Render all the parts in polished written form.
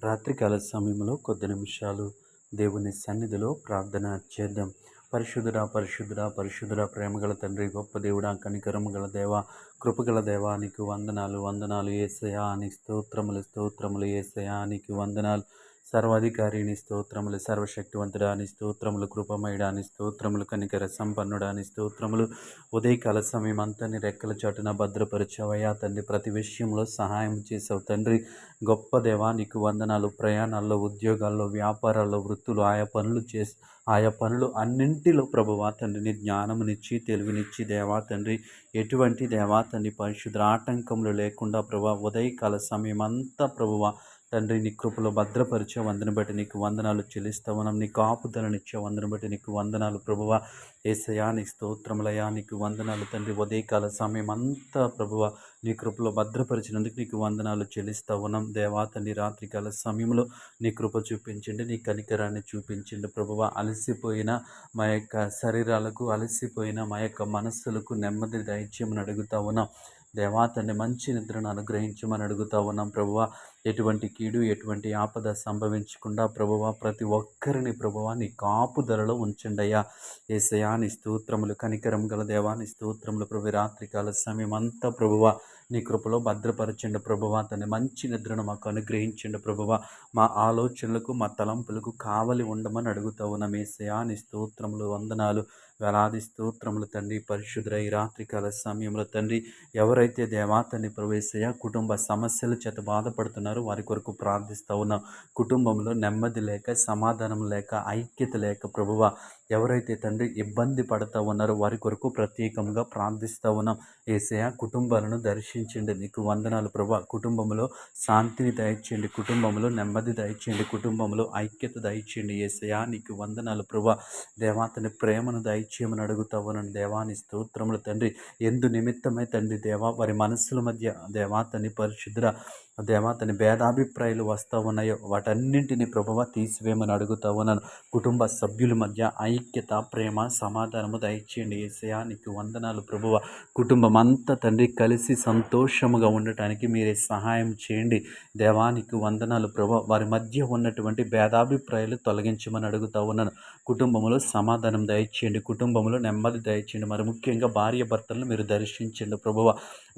రాత్రికాల సమయంలో కొద్ది నిమిషాలు దేవుని సన్నిధిలో ప్రార్థన చేద్దాం. పరిశుద్ధుడా పరిశుద్ధుడా పరిశుద్ధుడా, ప్రేమగల తండ్రి, గొప్ప దేవుడా, కనికరము గల దేవ, కృపగల దేవా, నీకు వందనాలు వందనాలు యేసయ్యా, నీ స్తోత్రములు స్తోత్రములు యేసయ్యా, నీకు వందనాలు. సర్వాధికారి నీ స్తోత్రములు, సర్వశక్తివంతుడా నీ స్తోత్రములు, కృపమయుడా నీ స్తోత్రములు, కనికర సంపన్నుడా నీ స్తోత్రములు. ఉదయకాల సమయం అంతా నీ రెక్కల చాటున భద్రపరిచావయ్యా తండ్రి. ప్రతి విషయంలో సహాయం చేసావు తండ్రి. గొప్ప దేవా, నీకు వందనాలు. ప్రయాణాల్లో, ఉద్యోగాల్లో, వ్యాపారాల్లో, వృత్తులు, ఆయా పనులు అన్నింటిలో ప్రభువా తండ్రి నీ జ్ఞానమునిచ్చి తెలివినిచ్చి దేవా తండ్రి, ఎటువంటి దేవా తండ్రి పరిశుద్ధ ఆటంకములు లేకుండా ప్రభా ఉదయకాల సమయం అంతా ప్రభువా తండ్రి నీ కృపలో భద్రపరిచే వందన బట్టి నీకు వందనాలు చెల్లిస్తావు. నీ కాపుదలనిచ్చే వందన బట్టి నీకు వందనాలు ప్రభువా. యేసయ్యా నీ స్తోత్రములయ్యా, నీకు వందనాలు తండ్రి. ఉదయకాల సమయం అంతా ప్రభువా నీ కృపలో భద్రపరిచినందుకు నీకు వందనాలు చెల్లిస్తా ఉన్నాం దేవా తండ్రి. రాత్రికాల సమయంలో నీ కృప చూపించండి, నీ కనికరాన్ని చూపించండి ప్రభువా. అలసిపోయిన మా యొక్క శరీరాలకు, అలసిపోయిన మా యొక్క మనస్సులకు నెమ్మది దయచేయమని అడుగుతా ఉన్నాం దేవా తండ్రి. మంచి నిద్రను అనుగ్రహించమని అడుగుతా ఉన్నాం ప్రభువా. ఎటువంటి కీడు, ఎటువంటి ఆపద సంభవించకుండా ప్రభువా ప్రతి ఒక్కరిని ప్రభువా నీ కాపుదలలో ఉంచండి అయ్యా. యేసయ్యా నీ స్తోత్రములు, కనికరం గల దేవా నీ స్తోత్రములు ప్రభు. రాత్రికాల సమయం అంతా ప్రభువా నీ కృపలో భద్రపరచండి ప్రభువా తండ్రి. మంచి నిద్రను మాకు అనుగ్రహించండి ప్రభువా. మా ఆలోచనలకు, మా తలంపులకు కావలి ఉండమని అడుగుతా ఉన్నాం యేసయ్యా నీ స్తోత్రములు, వందనాలు, వేలాది స్తోత్రములు తండ్రి. పరిశుద్ధుడై రాత్రికాల సమయంలో తండ్రి, ఎవరైతే దేవా తండ్రి ప్రవేశయ్య కుటుంబ సమస్యల చేత బాధపడుతున్నారో వారి కొరకు ప్రార్థిస్తూ ఉన్నాం. కుటుంబంలో నెమ్మది లేక, సమాధానం లేక, ఐక్యత లేక ప్రభువా ఎవరైతే తండ్రి ఇబ్బంది పడుతూ ఉన్నారో వారి కొరకు ప్రత్యేకంగా ప్రార్థిస్తూ ఉన్నాం. యేసయ్య కుటుంబాలను దర్శించండి, నీకు వందనాలు ప్రభా. కుటుంబంలో శాంతిని దయచేయండి, కుటుంబంలో నెమ్మది దయచేయండి, కుటుంబంలో ఐక్యత దయచేయండి. యేసయ్య నీకు వందనాలు ప్రభా. దేవాతని ప్రేమను దయచేయమని అడుగుతా ఉన్నాను దేవాని స్తోత్రములు తండ్రి. ఎందు నిమిత్తమై తండ్రి దేవా వారి మనస్సుల మధ్య దేవాతని పరిశుద్ధ దేవాతని భేదాభిప్రాయాలు వస్తూ ఉన్నాయో వాటన్నింటినీ ప్రభువా తీసివేయమని అడుగుతా ఉన్నాను. కుటుంబ సభ్యుల మధ్య ఐక్యత, ప్రేమ, సమాధానము దయచేయండి యేసయ్యా నీకు వందనాలు ప్రభువ. కుటుంబం అంతా తండ్రి కలిసి సంతోషముగా ఉండటానికి మీరే సహాయం చేయండి దేవానికి వందనాలు ప్రభు. వారి మధ్య ఉన్నటువంటి భేదాభిప్రాయాలు తొలగించమని అడుగుతా ఉన్నాను. కుటుంబంలో సమాధానం దయచేయండి, కుటుంబంలో నెమ్మది దయచేయండి. మరి ముఖ్యంగా భార్య భర్తలను మీరు దర్శించండి ప్రభువ.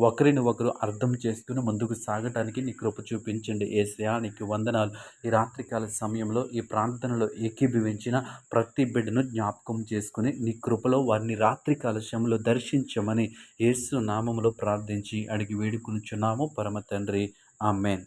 ఒకరిని ఒకరు అర్థం చేసుకుని ముందుకు సాగటానికి నీ కృప చూపించండి యేసయ్యా నీకు వందనాలు. ఈ రాత్రికాల సమయంలో ఈ ప్రార్థనలో ఏకీభవించిన ప్రతి బిడ్డను జ్ఞాపకం చేసుకుని నీ కృపలో వారిని రాత్రికాల సమయంలో దర్శించమని యేసు నామములో ప్రార్థించి అడిగి వేడుకొనుచున్నాము పరమ తండ్రి. ఆమేన్.